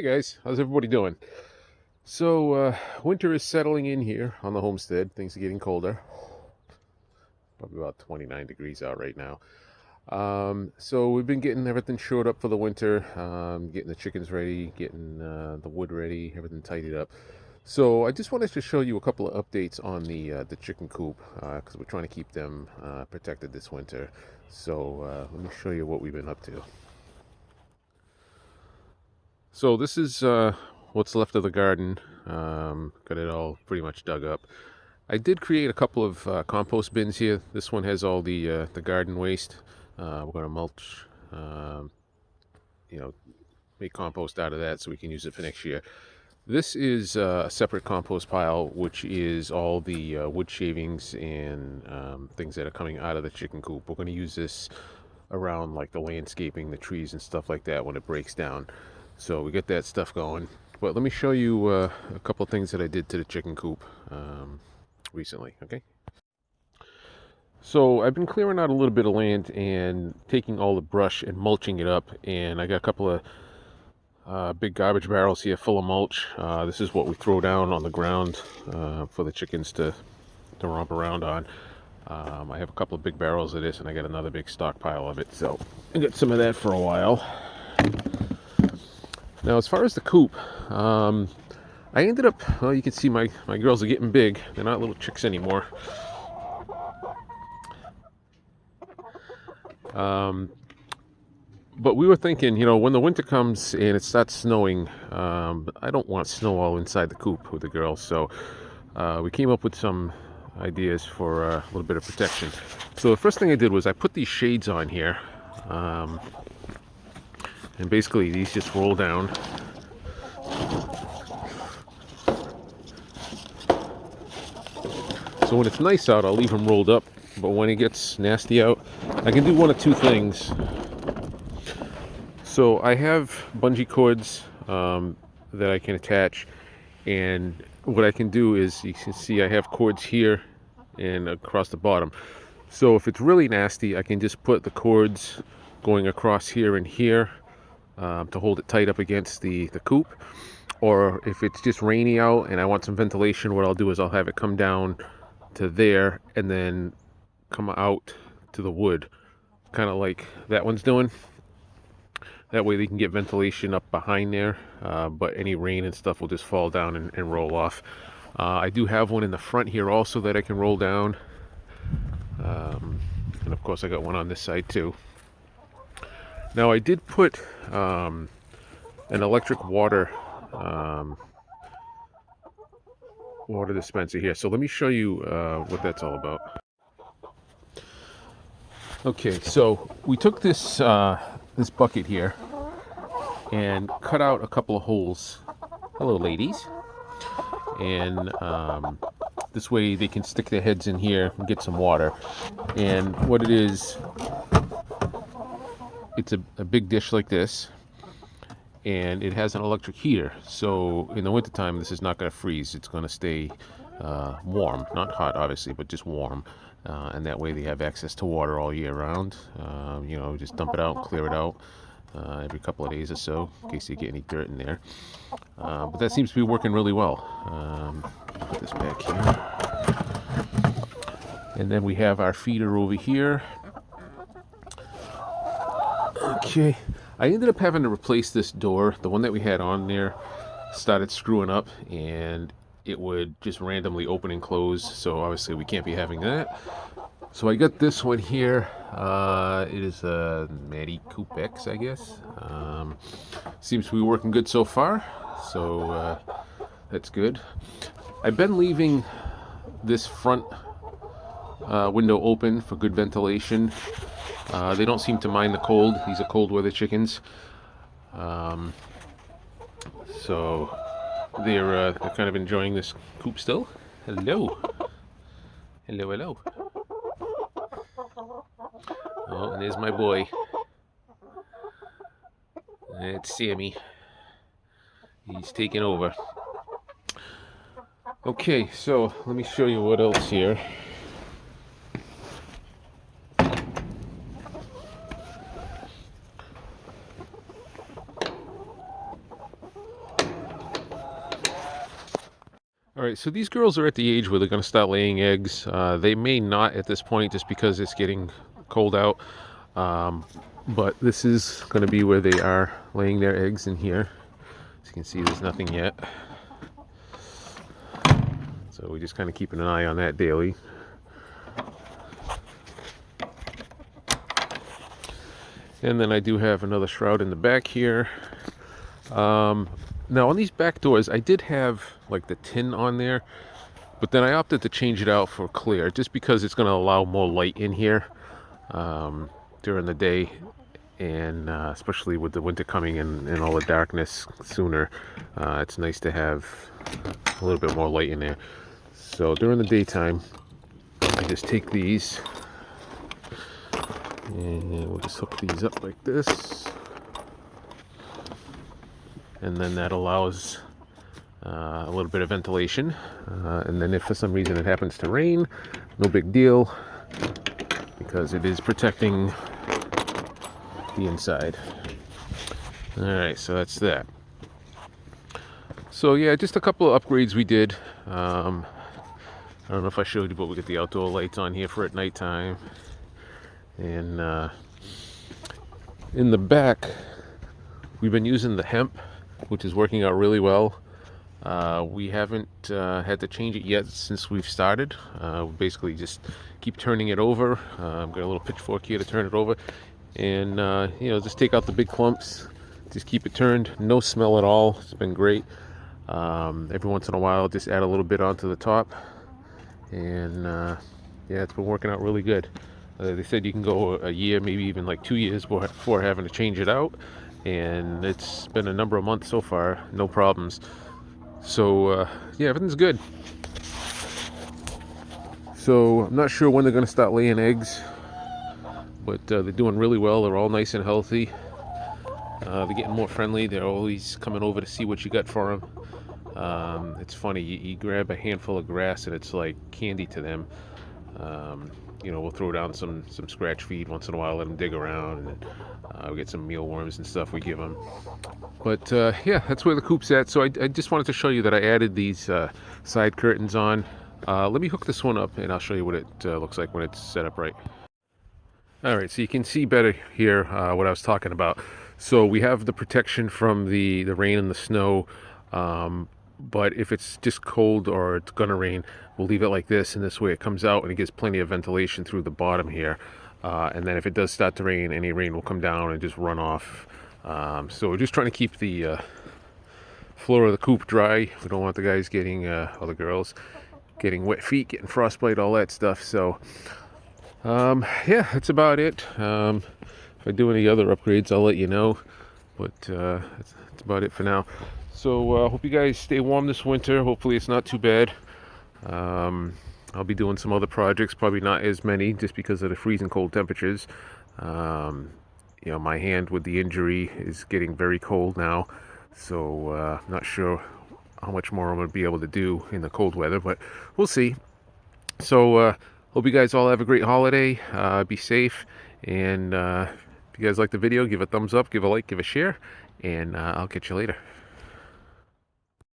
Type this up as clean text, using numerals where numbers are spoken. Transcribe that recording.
guys, how's everybody doing? Winter is settling in here on the homestead. Things are getting colder. Probably about 29 degrees out right now. So we've been getting everything shored up for the winter, getting the chickens ready, getting the wood ready, everything tidied up. So I just wanted to show you a couple of updates on the chicken coop because we're trying to keep them protected this winter. Let me show you what we've been up to. So this is what's left of the garden. Got it all pretty much dug up. I did create a couple of compost bins here. This one has all the garden waste. We're going to mulch, you know, make compost out of that so we can use it for next year. This is a separate compost pile, which is all the wood shavings and things that are coming out of the chicken coop. We're going to use this around like the landscaping, the trees and stuff like that when it breaks down. So we get that stuff going. But let me show you a couple of things that I did to the chicken coop recently, okay? So I've been clearing out a little bit of land and taking all the brush and mulching it up, and I got a couple of big garbage barrels here full of mulch. This is what we throw down on the ground for the chickens to romp around on. I have a couple of big barrels of this, and I got another big stockpile of it, so I got some of that for a while. Now, as far as the coop, I ended up, well, you can see my girls are getting big. They're not little chicks anymore. But we were thinking, when the winter comes and it starts snowing, I don't want snow all inside the coop with the girls. So we came up with some ideas for a little bit of protection. So the first thing I did was I put these shades on here. And basically these just roll down. So when it's nice out, I'll leave them rolled up. But when it gets nasty out, I can do one of two things. So I have bungee cords that I can attach. And what I can do is, you can see I have cords here and across the bottom. So if it's really nasty, I can just put the cords going across here and here to hold it tight up against the coop. Or if it's just rainy out and I want some ventilation, what I'll do is I'll have it come down to there and then come out to the wood, kind of like that one's doing. That way they can get ventilation up behind there, but any rain and stuff will just fall down and roll off. I do have one in the front here also that I can roll down. And of course I got one on this side too. Now I did put an electric water dispenser here. So let me show you what that's all about. Okay, so we took this this bucket here and cut out a couple of holes. Hello, ladies. And this way they can stick their heads in here and get some water. And what it is, it's a big dish like this, and it has an electric heater. So in the wintertime, this is not going to freeze. It's going to stay warm, not hot obviously, but just warm. And that way they have access to water all year round. Just dump it out, clear it out every couple of days or so, in case they get any dirt in there. But that seems to be working really well. Put this back here. And then we have our feeder over here. Okay, I ended up having to replace this door. The one that we had on there started screwing up, and it would just randomly open and close. So obviously we can't be having that. So I got this one here. It is a Matty Coop X, I guess. Seems to be working good so far. So that's good. I've been leaving this front window open for good ventilation. They don't seem to mind the cold. These are cold weather chickens. So they're kind of enjoying this coop still. Hello. Hello, hello. Oh, and there's my boy. That's Sammy. He's taking over. Okay, so let me show you what else here. All right, so these girls are at the age where they're going to start laying eggs. They may not at this point just because it's getting cold out. Um, but this is going to be where they are laying their eggs in here. As you can see, there's nothing yet. So we're just kind of keeping an eye on that daily. And then I do have another shroud in the back here. Now on these back doors, I did have like the tin on there, but then I opted to change it out for clear just because it's going to allow more light in here during the day, and especially with the winter coming and all the darkness sooner, it's nice to have a little bit more light in there. So during the daytime, I just take these and we'll just hook these up like this, and then that allows a little bit of ventilation, and then if for some reason it happens to rain, no big deal, because it is protecting the inside. All right, so that's that. So yeah, just a couple of upgrades we did. I don't know if I showed you, but we got the outdoor lights on here for at nighttime. And in the back, we've been using the hemp, which is working out really well. We haven't had to change it yet since we've started. We basically just keep turning it over. I've got a little pitchfork here to turn it over, and you know, just take out the big clumps. Just keep it turned. No smell at all. It's been great. Every once in a while, just add a little bit onto the top, and yeah, it's been working out really good. They said you can go a year, maybe even like 2 years before having to change it out, and it's been a number of months so far, no problems. So yeah, everything's good. So I'm not sure when they're going to start laying eggs, but they're doing really well. They're all nice and healthy. They're getting more friendly. They're always coming over to see what you got for them. It's funny, you grab a handful of grass and it's like candy to them. You know, we'll throw down some scratch feed once in a while, let them dig around, and we get some mealworms and stuff we give them. But yeah, that's where the coop's at. So I just wanted to show you that I added these side curtains on. Let me hook this one up and I'll show you what it looks like when it's set up right. All right, so you can see better here what I was talking about. So we have the protection from the rain and the snow, but if it's just cold or it's gonna rain, we'll leave it like this, and this way it comes out and it gives plenty of ventilation through the bottom here. And then if it does start to rain, any rain will come down and just run off. So we're just trying to keep the floor of the coop dry. We don't want the guys getting, or the girls, getting wet feet, getting frostbite, all that stuff. So yeah, that's about it. If I do any other upgrades, I'll let you know. But that's about it for now. So hope you guys stay warm this winter. Hopefully it's not too bad. I'll be doing some other projects, probably not as many, just because of the freezing cold temperatures. You know, my hand with the injury is getting very cold now, so not sure how much more I'm going to be able to do in the cold weather, but we'll see. So hope you guys all have a great holiday. Be safe, and if you guys like the video, give a thumbs up, give a like, give a share, and I'll catch you later.